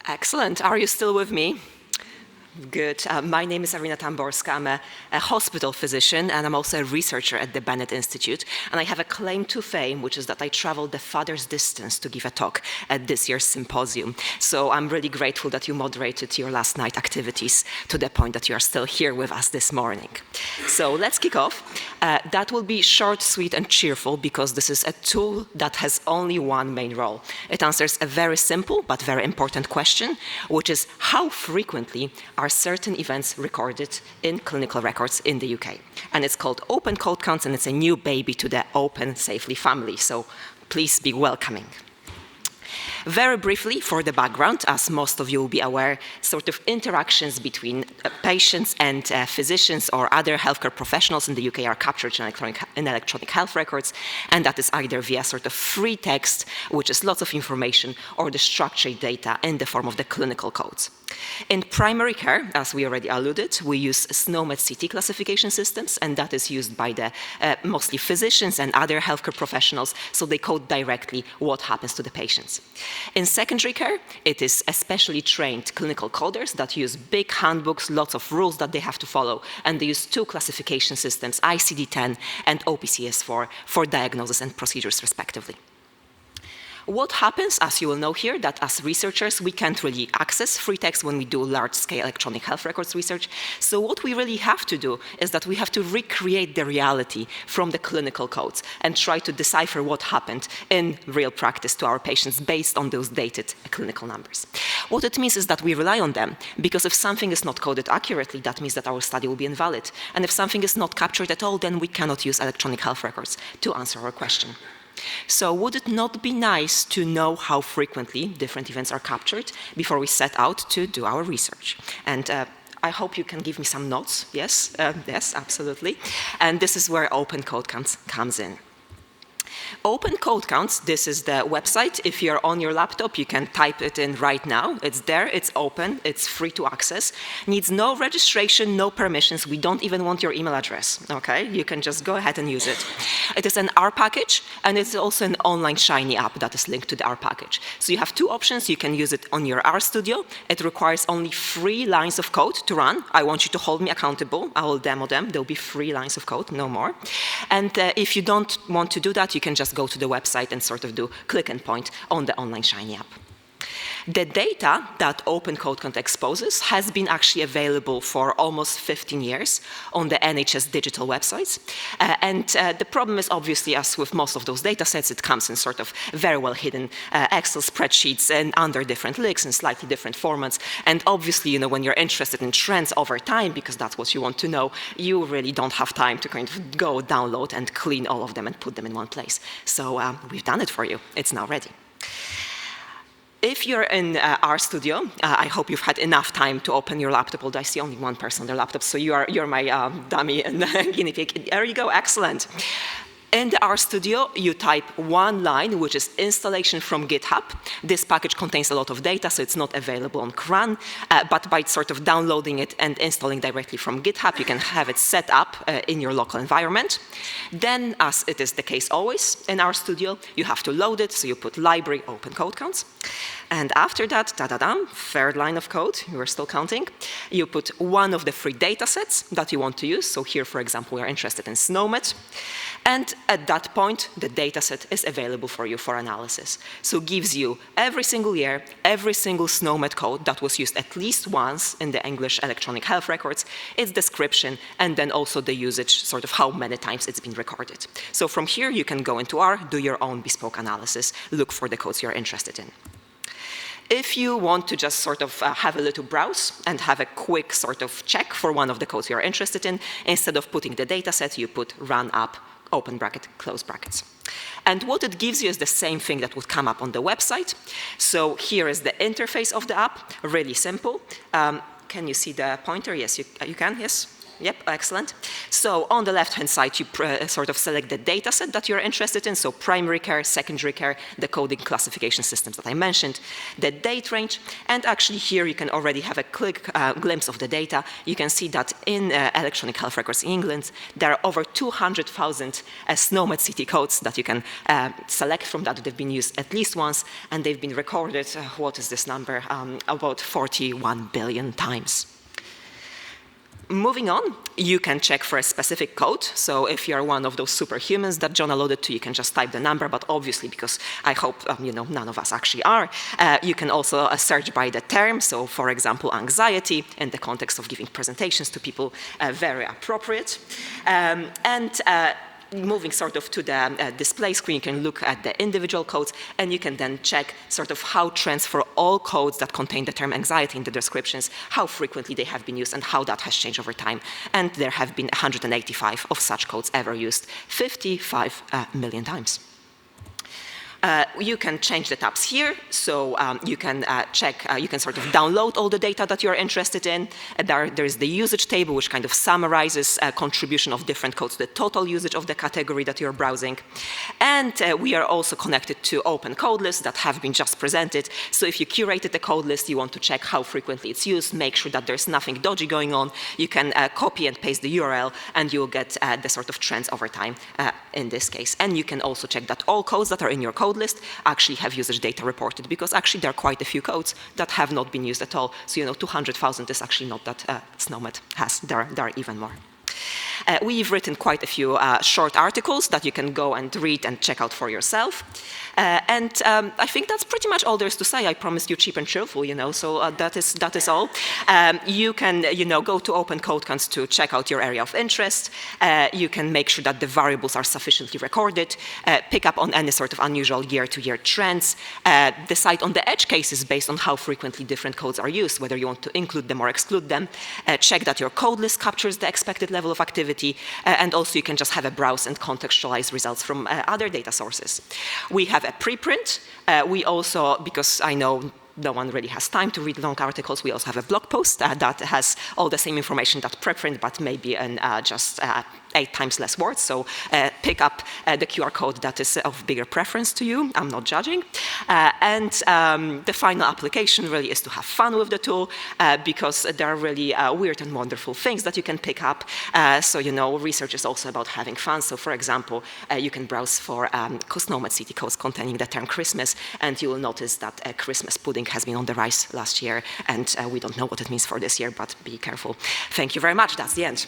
Excellent. Are you still with me? Good. My name is Arina Tamborska. I'm a hospital physician, and I'm also a researcher at the Bennett Institute. And I have a claim to fame, which is that I traveled the farthest distance to give a talk at this year's symposium. So I'm really grateful that you moderated your last night activities to the point that you are still here with us this morning. So let's kick off. That will be short, sweet, and cheerful because this is a tool that has only one main role. It answers a very simple but very important question, which is how frequently are certain events recorded in clinical records in the UK. And it's called OpenCodeCounts, and it's a new baby to the OpenSAFELY family, so please be welcoming. Very briefly, for the background, as most of you will be aware, sort of interactions between patients and physicians or other healthcare professionals in the UK are captured in electronic health records, and that is either via sort of free text, which is lots of information, or the structured data in the form of the clinical codes. In primary care, as we already alluded, we use SNOMED CT classification systems, and that is used by the mostly physicians and other healthcare professionals, so they code directly what happens to the patients. In secondary care, it is especially trained clinical coders that use big handbooks, lots of rules that they have to follow, and they use two classification systems, ICD-10 and OPCS-4, for diagnosis and procedures respectively. What happens, as you will know here, that as researchers, we can't really access free text when we do large-scale electronic health records research. So what we really have to do is that we have to recreate the reality from the clinical codes and try to decipher what happened in real practice to our patients based on those dated clinical numbers. What it means is that we rely on them, because if something is not coded accurately, that means that our study will be invalid. And if something is not captured at all, then we cannot use electronic health records to answer our question. So would it not be nice to know how frequently different events are captured before we set out to do our research? And I hope you can give me some notes. Yes, yes, absolutely. And this is where OpenCodeCounts comes in. OpenCodeCounts, this is the website. If you're on your laptop, you can type it in right now. It's there, it's open, it's free to access. Needs no registration, no permissions. We don't even want your email address, okay? You can just go ahead and use it. It is an R package, and it's also an online Shiny app that is linked to the R package. So you have two options. You can use it on your RStudio. It requires only 3 lines of code to run. I want you to hold me accountable. I will demo them. There'll be 3 lines of code, no more. And if you don't want to do that, you can just go to the website and sort of do click and point on the online Shiny app. The data that OpenCodeCount exposes has been actually available for almost 15 years on the NHS digital websites. The problem is obviously, as with most of those data sets, it comes in sort of very well hidden Excel spreadsheets and under different links in slightly different formats. And obviously, when you're interested in trends over time, because that's what you want to know, you really don't have time to kind of go download and clean all of them and put them in one place. So we've done it for you. It's now ready. If you're in RStudio, I hope you've had enough time to open your laptop, although I see only one person on their laptop, so you're my dummy and guinea pig. There you go, excellent. In the RStudio, you type one line, which is installation from GitHub. This package contains a lot of data, so it's not available on CRAN, but by sort of downloading it and installing directly from GitHub, you can have it set up in your local environment. Then, as it is the case always in RStudio, you have to load it, so you put library OpenCodeCounts. And after that, third line of code, you are still counting, you put one of the 3 data sets that you want to use. So here, for example, we are interested in SNOMED. And at that point, the dataset is available for you for analysis. So it gives you every single year, every single SNOMED code that was used at least once in the English electronic health records, its description, and then also the usage, sort of how many times it's been recorded. So from here, you can go into R, do your own bespoke analysis, look for the codes you're interested in. If you want to just sort of have a little browse and have a quick sort of check for one of the codes you're interested in, instead of putting the dataset, you put run up, open bracket, close brackets. And what it gives you is the same thing that would come up on the website. So here is the interface of the app, really simple. Can you see the pointer? Yes, you can, yes? Yep, excellent. So on the left-hand side, you sort of select the data set that you're interested in, so primary care, secondary care, the coding classification systems that I mentioned, the date range, and actually here you can already have a quick glimpse of the data. You can see that in electronic health records in England, there are over 200,000 SNOMED CT codes that you can select from that. They've been used at least once, and they've been recorded, what is this number, about 41 billion times. Moving on, you can check for a specific code. So if you're one of those superhumans that John alluded to, you can just type the number, but obviously, because I hope none of us actually are, you can also search by the term. So for example, anxiety, in the context of giving presentations to people, very appropriate. Moving sort of to the display screen, you can look at the individual codes, and you can then check sort of how trends for all codes that contain the term anxiety in the descriptions, how frequently they have been used, and how that has changed over time. And there have been 185 of such codes ever used, 55 million times. You can change the tabs here, so you can check, you can sort of download all the data that you're interested in. There's the usage table, which kind of summarizes contribution of different codes to the total usage of the category that you're browsing. And we are also connected to OpenCodelists that have been just presented. So if you curated the code list, you want to check how frequently it's used, make sure that there's nothing dodgy going on, you can copy and paste the URL, and you'll get the sort of trends over time in this case. And you can also check that all codes that are in your code list actually have usage data reported, because actually there are quite a few codes that have not been used at all. So 200,000 is actually not that SNOMED has. There are even more. We've written quite a few short articles that you can go and read and check out for yourself. I think that's pretty much all there is to say. I promised you cheap and cheerful, so that is all. You can, go to OpenCodeCounts to check out your area of interest. You can make sure that the variables are sufficiently recorded, pick up on any sort of unusual year-to-year trends, decide on the edge cases based on how frequently different codes are used, whether you want to include them or exclude them, check that your code list captures the expected level of activity, and also you can just have a browse and contextualize results from other data sources. We have a preprint. We also, because I know no one really has time to read long articles, we also have a blog post that has all the same information that preprint, but maybe in just 8 times less words. So pick up the QR code that is of bigger preference to you. I'm not judging. The final application really is to have fun with the tool, because there are really weird and wonderful things that you can pick up. Research is also about having fun. So for example, you can browse for SNOMED CT codes containing the term Christmas, and you will notice that Christmas pudding has been on the rise last year, and we don't know what it means for this year, but be careful. Thank you very much. That's the end.